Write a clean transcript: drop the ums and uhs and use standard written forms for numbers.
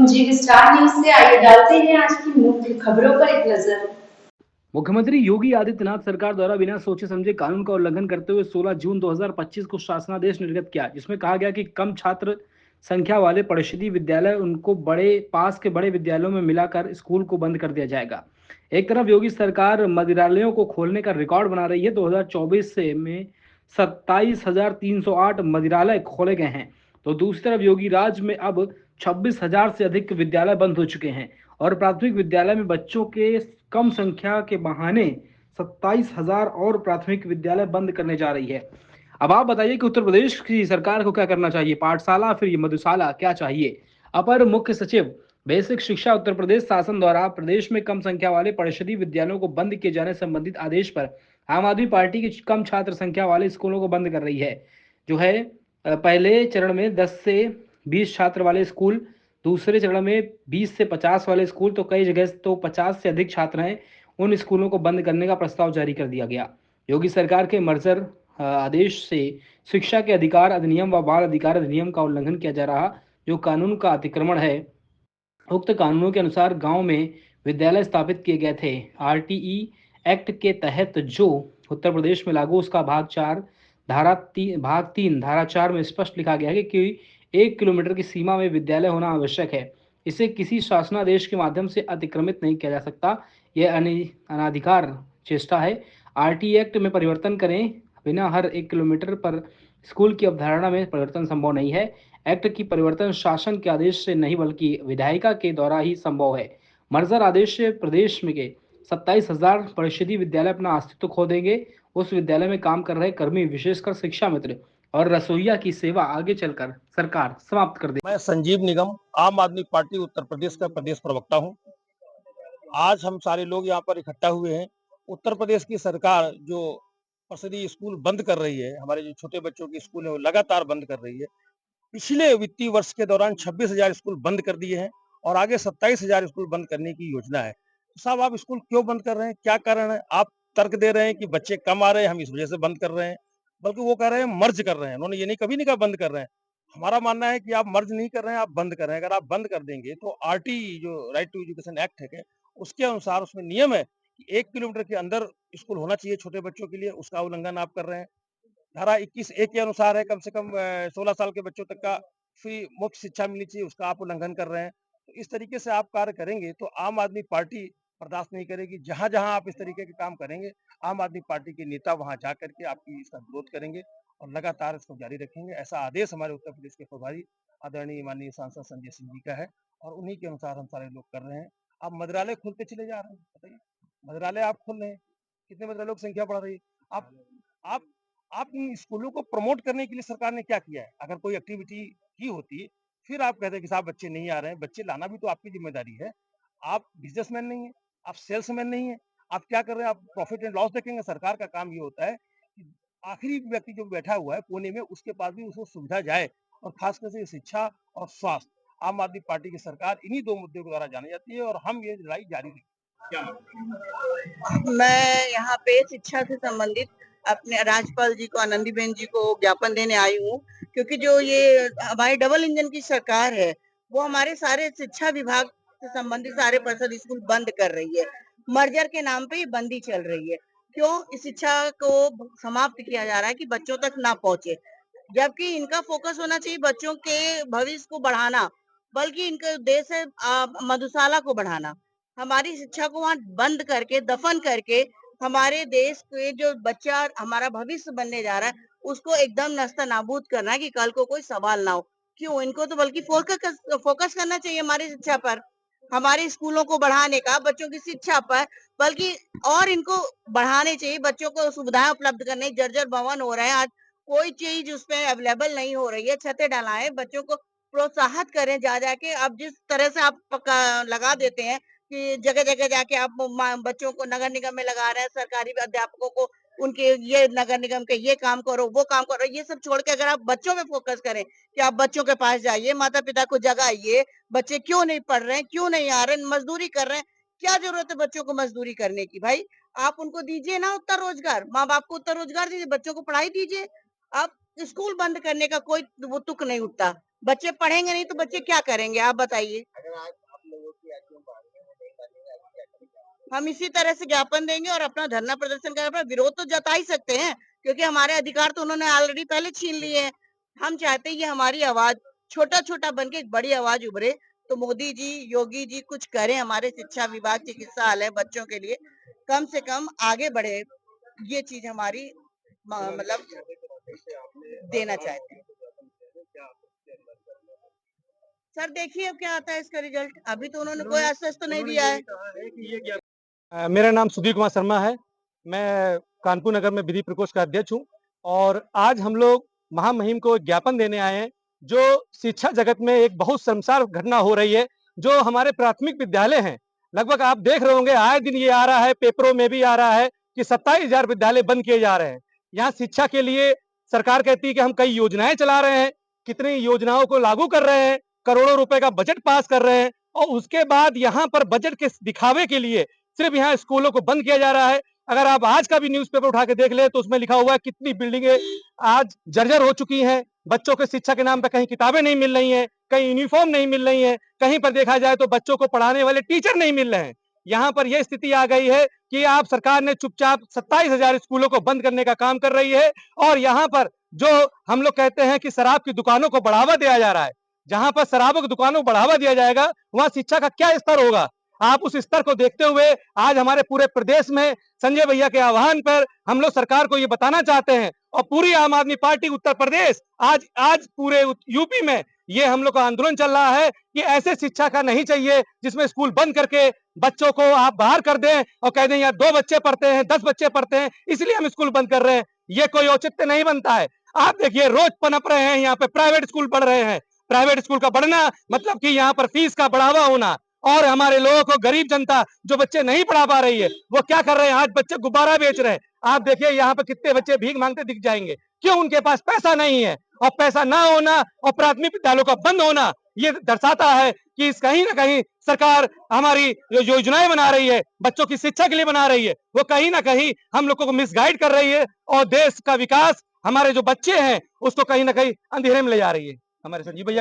जी star news से आइए डालते हैं आज की मुख्य खबरों पर एक नजर। मुख्यमंत्री योगी आदित्यनाथ सरकार द्वारा बिना सोचे समझे कानून का उल्लंघन करते हुए 16 जून 2025 को शासनादेश निर्गत किया, जिसमें कहा गया कि कम छात्र संख्या वाले परिषदीय विद्यालय उनको पास के बड़े विद्यालयों में मिलाकर स्कूल को बंद कर दिया जाएगा। एक तरफ योगी सरकार मंदिरालयों को खोलने का रिकॉर्ड बना रही है। 2024 से में 27,308 मंदिरालय खोले गए हैं, तो दूसरी तरफ योगी राज में अब 26,000 से अधिक विद्यालय बंद हो चुके हैं और प्राथमिक विद्यालय में बच्चों के कम संख्या के बहाने 27,000 और प्राथमिक विद्यालय बंद करने जा रही है। अब आप बताइए कि उत्तर प्रदेश की सरकार को क्या करना चाहिए? पाठशाला फिर ये मधुशाला क्या चाहिए? अपर मुख्य सचिव बेसिक शिक्षा उत्तर प्रदेश शासन द्वारा प्रदेश में कम संख्या वाले परिषदीय विद्यालयों को बंद किए जाने संबंधित आदेश पर आम आदमी पार्टी की कम छात्र संख्या वाले स्कूलों को बंद कर रही है। जो है पहले चरण में 10 से 20 छात्र वाले स्कूल, दूसरे चरण में 20 से 50 वाले स्कूल, तो कई जगह तो 50 से अधिक छात्र हैं, उन स्कूलों को बंद करने का प्रस्ताव जारी कर दिया गया। योगी सरकार के मर्जर आदेश से शिक्षा के अधिकार अधिनियम व बाल अधिकार अधिनियम का उल्लंघन किया जा रहा, जो कानून का अतिक्रमण है। उक्त कानूनों के अनुसार गांव में विद्यालय स्थापित किए गए थे। आरटीई एक्ट के तहत जो उत्तर प्रदेश में लागू, उसका भाग 3 धारा 4 में स्पष्ट लिखा गया है कि 1 किलोमीटर की सीमा में विद्यालय होना आवश्यक है। इसे किसी शासनादेश के माध्यम से अतिक्रमित नहीं किया जा सकता। यह अनाधिकार चेष्टा है। आरटीई एक्ट में परिवर्तन करें बिना हर 1 किलोमीटर पर स्कूल की अवधारणा में परिवर्तन संभव नहीं है। एक्ट की परिवर्तन शासन के आदेश से नहीं बल्कि विधायिका के द्वारा ही संभव है। मर्जर आदेश से प्रदेश में के 27,000 परिषदीय विद्यालय अपना अस्तित्व खो देंगे। उस विद्यालय में काम कर रहे कर्मी, विशेषकर शिक्षा मित्र और रसोईया की सेवा आगे चलकर सरकार समाप्त कर देगी। मैं संजीव निगम, आम आदमी पार्टी उत्तर प्रदेश का प्रदेश प्रवक्ता हूं। आज हम सारे लोग यहाँ पर इकट्ठा हुए हैं। उत्तर प्रदेश की सरकार जो परिषदीय स्कूल बंद कर रही है, हमारे जो छोटे बच्चों की स्कूल है वो लगातार बंद कर रही है। पिछले वित्तीय वर्ष के दौरान 26,000 स्कूल बंद कर दिए हैं और आगे 27,000 स्कूल बंद करने की योजना है। तो साहब, आप स्कूल क्यों बंद कर रहे हैं? क्या कारण है? आप तर्क दे रहे हैं कि बच्चे कम आ रहे हैं, हम इस वजह से बंद कर रहे हैं, बल्कि वो कह रहे हैं मर्ज कर रहे हैं। उन्होंने ये नहीं कभी नहीं कहा बंद कर रहे हैं। हमारा मानना है कि आप मर्ज नहीं कर रहे हैं, आप बंद कर रहे हैं। अगर आप बंद कर देंगे तो आरटी जो राइट टू एजुकेशन एक्ट है, उसके अनुसार उसमें नियम है कि 1 किलोमीटर के अंदर स्कूल होना चाहिए छोटे बच्चों के लिए, उसका उल्लंघन आप कर रहे हैं। धारा 21(1) के अनुसार है कम से कम 16 साल के बच्चों तक का फ्री मुफ्त शिक्षा मिलनी चाहिए, उसका आप उल्लंघन कर रहे हैं। तो इस तरीके से आप कार्य करेंगे तो आम आदमी पार्टी बर्दाश्त नहीं करेगी। जहां जहां आप इस तरीके के काम करेंगे, आम आदमी पार्टी के नेता वहां जा करके आपकी इसका विरोध करेंगे और लगातार इसको जारी रखेंगे। ऐसा आदेश हमारे उत्तर प्रदेश के प्रभारी आदरणीय माननीय सांसद संजय सिंह जी का है और उन्हीं के अनुसार हम सारे लोग कर रहे हैं। आप मंदिरालय खोलते चले जा रहे हैं, बताइए, मंदिरालय आप खोल रहे हैं, कितने मंदिरालयों की संख्या बढ़ रही है। आप आप आप इन स्कूलों को प्रमोट करने के लिए सरकार ने क्या किया है? अगर कोई एक्टिविटी की होती, फिर आप कहते हैं कि साहब बच्चे नहीं आ रहे हैं। बच्चे लाना भी तो आपकी जिम्मेदारी है। आप बिजनेसमैन नहीं है, आप सेल्समैन नहीं है। आप क्या कर रहे हैं? आप प्रॉफिट एंड लॉस देखेंगे। सरकार का काम ये होता है कि आखिरी व्यक्ति जो बैठा हुआ है कोने में, उसके पास भी उसको सुविधा जाए, और खासकर से शिक्षा और स्वास्थ्य। आम आदमी पार्टी की सरकार इन्हीं 2 मुद्दों के द्वारा जानी जाती है और हम ये लड़ाई जारी रखेंगे। क्या मैं यहाँ पे शिक्षा से संबंधित अपने राज्यपाल जी को, आनंदीबेन जी को ज्ञापन देने आई हूँ, क्योंकि जो ये हमारी डबल इंजन की सरकार है, वो हमारे सारे शिक्षा विभाग से संबंधित सारे परिषद स्कूल बंद कर रही है। मर्जर के नाम पे ये बंदी चल रही है। क्यों? इस शिक्षा को समाप्त किया जा रहा है कि बच्चों तक ना पहुंचे, जबकि इनका फोकस होना चाहिए बच्चों के भविष्य को बढ़ाना, बल्कि इनका उद्देश्य है मधुशाला को बढ़ाना। हमारी शिक्षा को वहाँ बंद करके, दफन करके, हमारे देश के जो बच्चा हमारा भविष्य बनने जा रहा है, उसको एकदम नस्तानाबूद करना है कि कल को कोई सवाल ना हो। क्यों? इनको तो बल्कि फोकस करना चाहिए हमारी शिक्षा पर, हमारे स्कूलों को बढ़ाने का, बच्चों की शिक्षा पर, बल्कि और इनको बढ़ाने चाहिए, बच्चों को सुविधाएं उपलब्ध करने। जर्जर भवन हो रहे हैं आज, कोई चीज उसपे अवेलेबल नहीं हो रही है। छतें डलाएं, बच्चों को प्रोत्साहित करें जा जाके। अब जिस तरह से आप लगा देते हैं कि जगह जगह जाके आप बच्चों को नगर निगम में लगा रहे हैं, सरकारी अध्यापकों को उनके ये नगर निगम के ये काम करो, वो काम करो, ये सब छोड़ के अगर आप बच्चों में फोकस करें कि आप बच्चों के पास जाइए, माता पिता को जगाइए, बच्चे क्यों नहीं पढ़ रहे हैं, क्यों नहीं आ रहे हैं, मजदूरी कर रहे हैं, क्या जरूरत है बच्चों को मजदूरी करने की? भाई आप उनको दीजिए ना उतना रोजगार, माँ बाप को उतना रोजगार दीजिए, बच्चों को पढ़ाई दीजिए। आप स्कूल बंद करने का कोई वो तुक नहीं उठता। बच्चे पढ़ेंगे नहीं तो बच्चे क्या करेंगे, आप बताइए। हम इसी तरह से ज्ञापन देंगे और अपना धरना प्रदर्शन कर, अपना विरोध तो जता ही सकते हैं, क्योंकि हमारे अधिकार तो उन्होंने ऑलरेडी पहले छीन लिए हैं। हम चाहते हैं ये हमारी आवाज छोटा-छोटा बन के एक बड़ी आवाज उभरे, तो मोदी जी, योगी जी कुछ करें हमारे शिक्षा विभाग, चिकित्सालय बच्चों के लिए, कम से कम आगे बढ़े। ये चीज हमारी मतलब देना चाहते हैं। सर देखिए अब क्या आता है इसका रिजल्ट। अभी तो उन्होंने कोई आश्वासन तो नहीं दिया है। मेरा नाम सुधीर कुमार शर्मा है। मैं कानपुर नगर में विधि प्रकोष्ठ का अध्यक्ष हूँ और आज हम लोग महामहिम को एक ज्ञापन देने आए हैं। जो शिक्षा जगत में एक बहुत शर्मसार घटना हो रही है, जो हमारे प्राथमिक विद्यालय हैं, लगभग आप देख रहे होंगे आए दिन ये आ रहा है, पेपरों में भी आ रहा है कि 27,000 विद्यालय बंद किए जा रहे हैं। यहाँ शिक्षा के लिए सरकार कहती है कि हम कई योजनाएं चला रहे हैं, कितनी योजनाओं को लागू कर रहे हैं, करोड़ों रुपए का बजट पास कर रहे हैं और उसके बाद यहाँ पर बजट के दिखावे के लिए सिर्फ यहाँ स्कूलों को बंद किया जा रहा है। अगर आप आज का भी न्यूज़पेपर उठा के देख ले तो उसमें लिखा हुआ है कितनी बिल्डिंगें आज जर्जर हो चुकी हैं। बच्चों के शिक्षा के नाम पर कहीं किताबें नहीं मिल रही हैं, कहीं यूनिफॉर्म नहीं मिल रही है, कहीं पर देखा जाए तो बच्चों को पढ़ाने वाले टीचर नहीं मिल रहे हैं। यहाँ पर यह स्थिति आ गई है कि आप सरकार ने चुपचाप 27,000 स्कूलों को बंद करने का काम कर रही है और यहाँ पर जो हम लोग कहते हैं कि शराब की दुकानों को बढ़ावा दिया जा रहा है। जहां पर शराबों की दुकानों को बढ़ावा दिया जाएगा वहां शिक्षा का क्या स्तर होगा। आप उस स्तर को देखते हुए आज हमारे पूरे प्रदेश में संजय भैया के आह्वान पर हम लोग सरकार को ये बताना चाहते हैं और पूरी आम आदमी पार्टी उत्तर प्रदेश आज पूरे यूपी में ये हम लोग का आंदोलन चल रहा है कि ऐसे शिक्षा का नहीं चाहिए जिसमें स्कूल बंद करके बच्चों को आप बाहर कर दें और कह दें यार 2 बच्चे पढ़ते हैं, 10 बच्चे पढ़ते हैं, इसलिए हम स्कूल बंद कर रहे हैं। ये कोई औचित्य नहीं बनता है। आप देखिए रोज पनप रहे हैं, यहाँ पे प्राइवेट स्कूल बढ़ रहे हैं। प्राइवेट स्कूल का बढ़ना मतलब कि यहाँ पर फीस का बढ़ावा होना और हमारे लोगों को, गरीब जनता जो बच्चे नहीं पढ़ा पा रही है वो क्या कर रहे हैं, आज बच्चे गुब्बारा बेच रहे हैं। आप देखिए यहाँ पर कितने बच्चे भीख मांगते दिख जाएंगे। क्यों? उनके पास पैसा नहीं है और पैसा ना होना और प्राथमिक विद्यालयों का बंद होना ये दर्शाता है कि इस कहीं ना कहीं सरकार हमारी जो योजनाएं बना रही है बच्चों की शिक्षा के लिए बना रही है वो कहीं ना कहीं हम लोगों को मिसगाइड कर रही है और देश का विकास, हमारे जो बच्चे हैं उसको कहीं ना कहीं अंधेरे में ले जा रही है। हमारे संजीव भैया